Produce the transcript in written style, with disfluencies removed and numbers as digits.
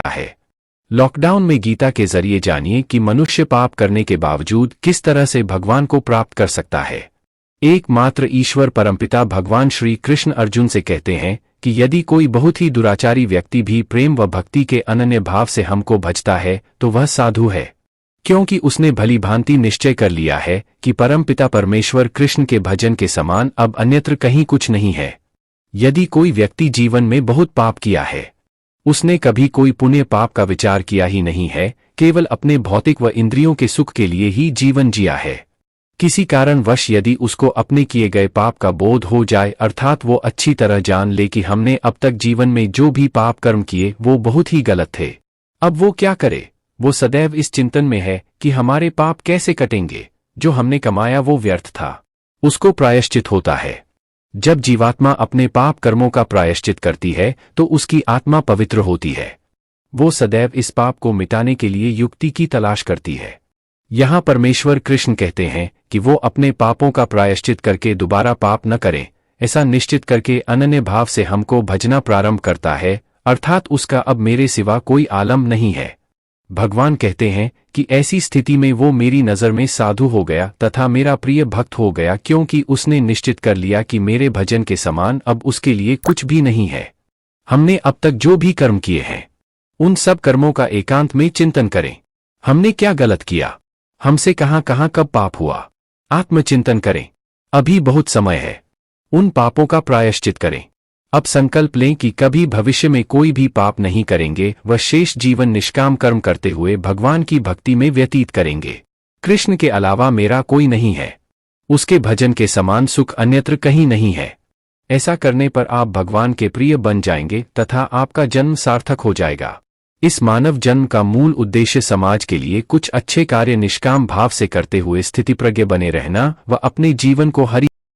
है। लॉकडाउन में गीता के जरिए जानिए कि मनुष्य पाप करने के बावजूद किस तरह से भगवान को प्राप्त कर सकता है। एकमात्र ईश्वर परमपिता भगवान श्री कृष्ण अर्जुन से कहते हैं कि यदि कोई बहुत ही दुराचारी व्यक्ति भी प्रेम व भक्ति के अनन्य भाव से हमको भजता है तो वह साधु है, क्योंकि उसने भली भांति निश्चय कर लिया है कि परमपिता परमेश्वर कृष्ण के भजन के समान अब अन्यत्र कहीं कुछ नहीं है। यदि कोई व्यक्ति जीवन में बहुत पाप किया है, उसने कभी कोई पुण्य पाप का विचार किया ही नहीं है, केवल अपने भौतिक व इंद्रियों के सुख के लिए ही जीवन जिया है। किसी कारणवश यदि उसको अपने किए गए पाप का बोध हो जाए, अर्थात वो अच्छी तरह जान ले कि हमने अब तक जीवन में जो भी पाप कर्म किए वो बहुत ही गलत थे, अब वो क्या करे? वो सदैव इस चिंतन में है कि हमारे पाप कैसे कटेंगे, जो हमने कमाया वो व्यर्थ था। उसको प्रायश्चित होता है। जब जीवात्मा अपने पाप कर्मों का प्रायश्चित करती है तो उसकी आत्मा पवित्र होती है। वो सदैव इस पाप को मिटाने के लिए युक्ति की तलाश करती है। यहाँ परमेश्वर कृष्ण कहते हैं कि वो अपने पापों का प्रायश्चित करके दोबारा पाप न करे, ऐसा निश्चित करके अनन्य भाव से हमको भजना प्रारंभ करता है, अर्थात उसका अब मेरे सिवा कोई आलम नहीं है। भगवान कहते हैं कि ऐसी स्थिति में वो मेरी नज़र में साधु हो गया तथा मेरा प्रिय भक्त हो गया, क्योंकि उसने निश्चित कर लिया कि मेरे भजन के समान अब उसके लिए कुछ भी नहीं है। हमने अब तक जो भी कर्म किए हैं उन सब कर्मों का एकांत में चिंतन करें। हमने क्या गलत किया, हमसे कहाँ कहाँ कब पाप हुआ, आत्मचिंतन करें। अभी बहुत समय है, उन पापों का प्रायश्चित करें। अब संकल्प लें कि कभी भविष्य में कोई भी पाप नहीं करेंगे व शेष जीवन निष्काम कर्म करते हुए भगवान की भक्ति में व्यतीत करेंगे। कृष्ण के अलावा मेरा कोई नहीं है, उसके भजन के समान सुख अन्यत्र कहीं नहीं है। ऐसा करने पर आप भगवान के प्रिय बन जाएंगे तथा आपका जन्म सार्थक हो जाएगा। इस मानव जन्म का मूल उद्देश्य समाज के लिए कुछ अच्छे कार्य निष्काम भाव से करते हुए स्थितिप्रज्ञ बने रहना व अपने जीवन को हरि